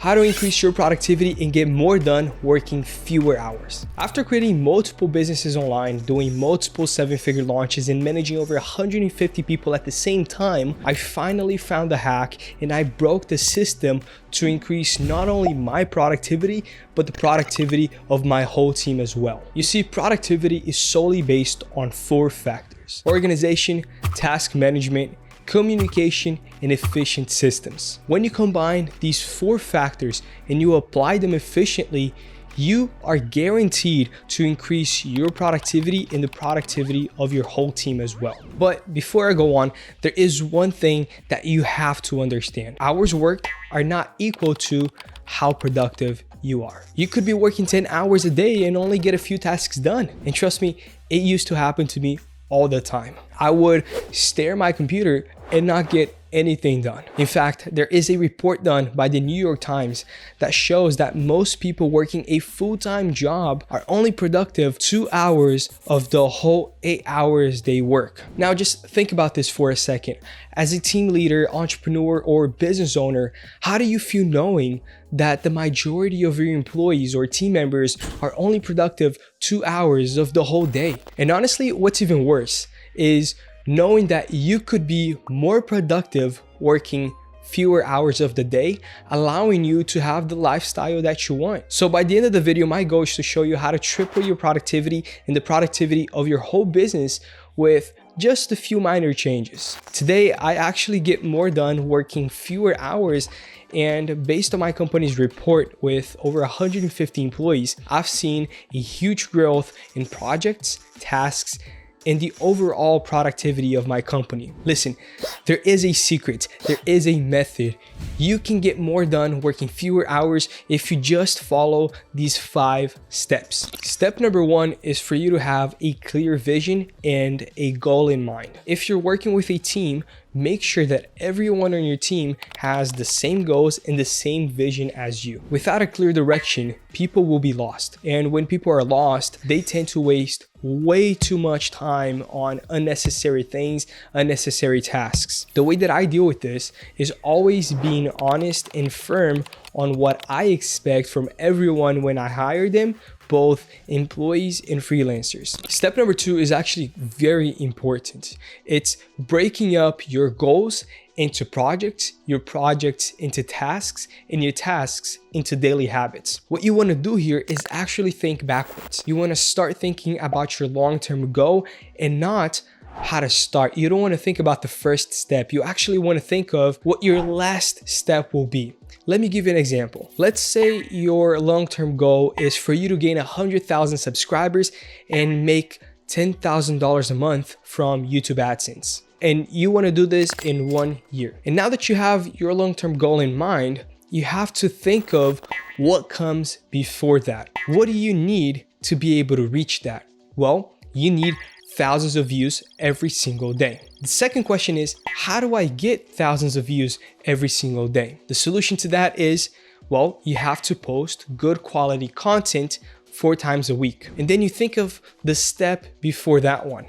How to increase your productivity and get more done working fewer hours. After creating multiple businesses online, doing multiple 7-figure launches, and managing over 150 people at the same time, I finally found a hack and I broke the system to increase not only my productivity, but the productivity of my whole team as well. You see, productivity is solely based on 4 factors: organization, task management, communication, and efficient systems. When you combine these 4 factors and you apply them efficiently, you are guaranteed to increase your productivity and the productivity of your whole team as well. But before I go on, there is one thing that you have to understand. Hours worked are not equal to how productive you are. You could be working 10 hours a day and only get a few tasks done. And trust me, it used to happen to me all the time. I would stare at my computer and not get anything done. In fact, there is a report done by the New York Times that shows that most people working a full-time job are only productive 2 hours of the whole 8 hours they work. Now just think about this for a second. As a team leader, entrepreneur, or business owner, how do you feel knowing that the majority of your employees or team members are only productive 2 hours of the whole day? And honestly, what's even worse is knowing that you could be more productive working fewer hours of the day, allowing you to have the lifestyle that you want. So by the end of the video, my goal is to show you how to triple your productivity and the productivity of your whole business with just a few minor changes. Today, I actually get more done working fewer hours, and based on my company's report with over 150 employees, I've seen a huge growth in projects, tasks, and the overall productivity of my company. Listen, there is a secret, there is a method. You can get more done working fewer hours if you just follow these 5 steps. Step number 1 is for you to have a clear vision and a goal in mind. If you're working with a team, make sure that everyone on your team has the same goals and the same vision as you. Without a clear direction, people will be lost. And when people are lost, they tend to waste way too much time on unnecessary things, unnecessary tasks. The way that I deal with this is always being honest and firm on what I expect from everyone when I hire them, both employees and freelancers. Step number 2 is actually very important. It's breaking up your goals into projects, your projects into tasks, and your tasks into daily habits. What you want to do here is actually think backwards. You want to start thinking about your long-term goal and not how to start. You don't want to think about the first step. You actually want to think of what your last step will be. Let me give you an example. Let's say your long-term goal is for you to gain 100,000 subscribers and make $10,000 a month from YouTube AdSense. And you want to do this in 1 year. And now that you have your long-term goal in mind, you have to think of what comes before that. What do you need to be able to reach that? Well, you need thousands of views every single day. The second question is, how do I get thousands of views every single day? The solution to that is, well, you have to post good quality content 4 times a week. And then you think of the step before that one.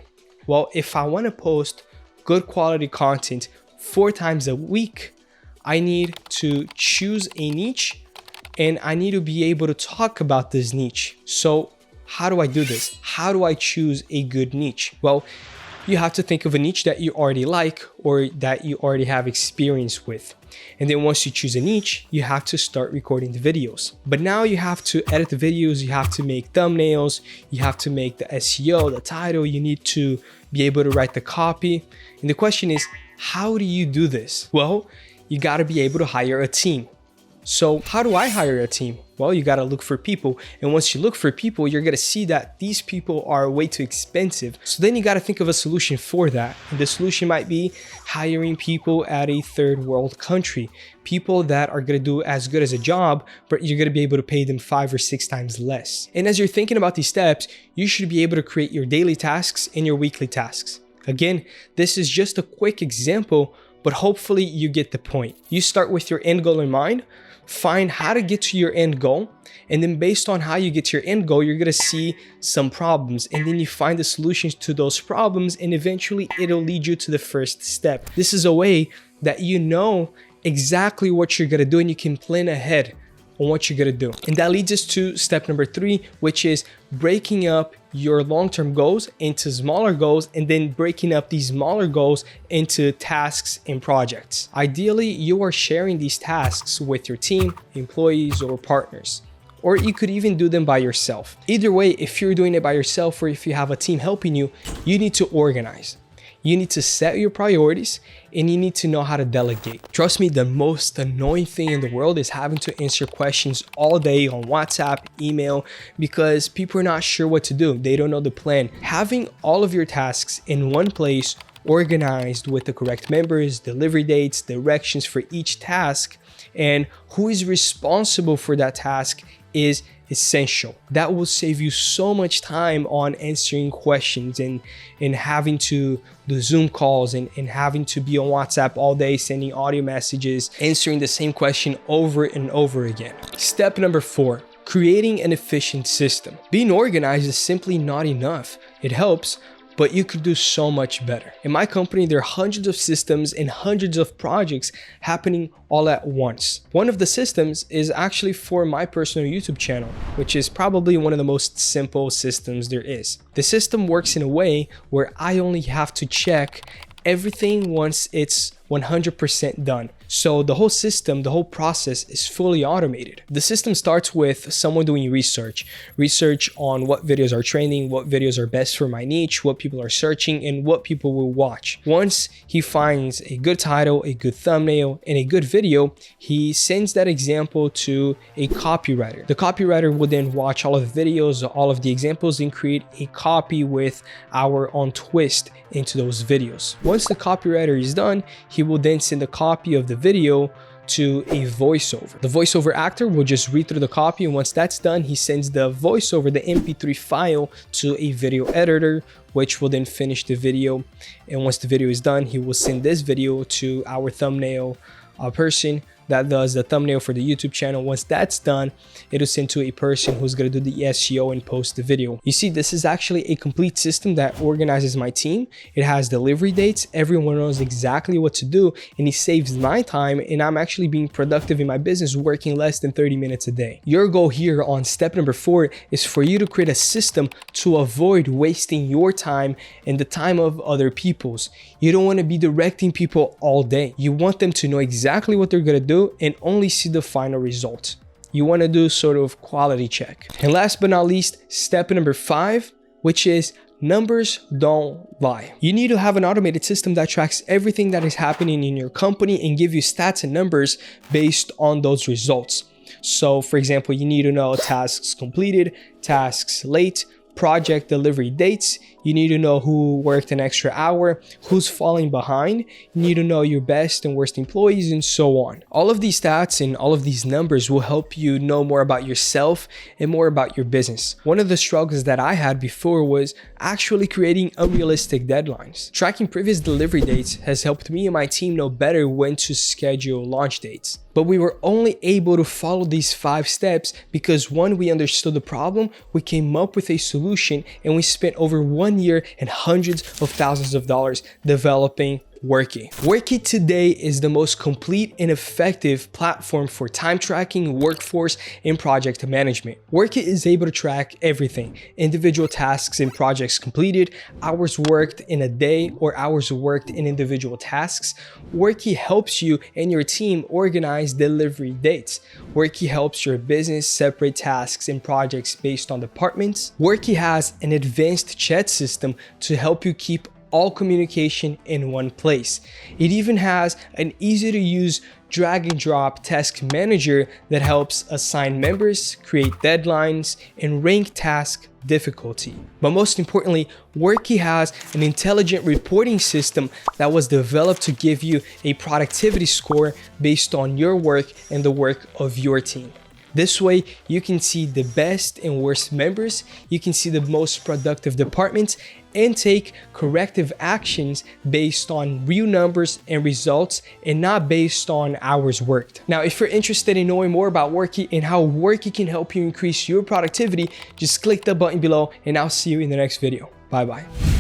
Well, if I want to post good quality content 4 times a week, I need to choose a niche and I need to be able to talk about this niche. So how do I do this? How do I choose a good niche? Well, you have to think of a niche that you already like or that you already have experience with. And then once you choose a niche, you have to start recording the videos. But now you have to edit the videos, you have to make thumbnails, you have to make the SEO, the title, you need to be able to write the copy. And the question is, how do you do this? Well, you got to be able to hire a team. So how do I hire a team? Well, you got to look for people. And once you look for people, you're going to see that these people are way too expensive. So then you got to think of a solution for that. And the solution might be hiring people at a third world country, people that are going to do as good as a job, but you're going to be able to pay them 5 or 6 times less. And as you're thinking about these steps, you should be able to create your daily tasks and your weekly tasks. Again, this is just a quick example, but hopefully you get the point. You start with your end goal in mind, find how to get to your end goal, and then based on how you get to your end goal, you're gonna see some problems, and then you find the solutions to those problems, and eventually it'll lead you to the first step. This is a way that you know exactly what you're gonna do and you can plan ahead. on what you're gonna do. And that leads us to step number 3, which is breaking up your long-term goals into smaller goals and then breaking up these smaller goals into tasks and projects. Ideally, you are sharing these tasks with your team, employees, or partners. Or you could even do them by yourself. Either way, if you're doing it by yourself or if you have a team helping you, you need to organize. You need to set your priorities and you need to know how to delegate. Trust me, the most annoying thing in the world is having to answer questions all day on WhatsApp, email, because people are not sure what to do. They don't know the plan. Having all of your tasks in one place, organized with the correct members, delivery dates, directions for each task, and who is responsible for that task is essential. That will save you so much time on answering questions and having to do Zoom calls and having to be on WhatsApp all day, sending audio messages, answering the same question over and over again. Step number 4, creating an efficient system. Being organized is simply not enough. It helps, but you could do so much better. In my company, there are hundreds of systems and hundreds of projects happening all at once. One of the systems is actually for my personal YouTube channel, which is probably one of the most simple systems there is. The system works in a way where I only have to check everything once it's 100% done. So the whole system, the whole process is fully automated. The system starts with someone doing research on what videos are trending, what videos are best for my niche, what people are searching, and what people will watch. Once he finds a good title, a good thumbnail, and a good video, he sends that example to a copywriter. The copywriter will then watch all of the videos, all of the examples, and create a copy with our own twist into those videos. Once the copywriter is done, he will then send a copy of the video to a voiceover. The voiceover actor will just read through the copy, and once that's done, he sends the voiceover, the MP3 file, to a video editor, which will then finish the video. And once the video is done, he will send this video to our thumbnail person that does the thumbnail for the YouTube channel. Once that's done, it'll send to a person who's going to do the SEO and post the video. You see, this is actually a complete system that organizes my team. It has delivery dates. Everyone knows exactly what to do, and it saves my time, and I'm actually being productive in my business, working less than 30 minutes a day. Your goal here on step number 4 is for you to create a system to avoid wasting your time and the time of other people's. You don't want to be directing people all day. You want them to know exactly what they're going to do and only see the final result. You want to do sort of quality check. And last but not least, step number 5, which is numbers don't lie. You need to have an automated system that tracks everything that is happening in your company and give you stats and numbers based on those results. So for example, you need to know tasks completed, tasks late, project delivery dates. You need to know who worked an extra hour, who's falling behind. You need to know your best and worst employees, and so on. All of these stats and all of these numbers will help you know more about yourself and more about your business. One of the struggles that I had before was actually creating unrealistic deadlines. Tracking previous delivery dates has helped me and my team know better when to schedule launch dates. But we were only able to follow these 5 steps because one, we understood the problem, we came up with a solution, and we spent over 1 year and hundreds of thousands of dollars developing Worckie. Worckie today is the most complete and effective platform for time tracking, workforce, and project management. Worckie is able to track everything: individual tasks and projects completed, hours worked in a day, or hours worked in individual tasks. Worckie helps you and your team organize delivery dates. Worckie helps your business separate tasks and projects based on departments. Worckie has an advanced chat system to help you keep all communication in one place. It even has an easy to use drag and drop task manager that helps assign members, create deadlines, and rank task difficulty. But most importantly, Worckie has an intelligent reporting system that was developed to give you a productivity score based on your work and the work of your team. This way, you can see the best and worst members, you can see the most productive departments, and take corrective actions based on real numbers and results and not based on hours worked. Now, if you're interested in knowing more about Worckie and how Worckie can help you increase your productivity, just click the button below and I'll see you in the next video. Bye-bye.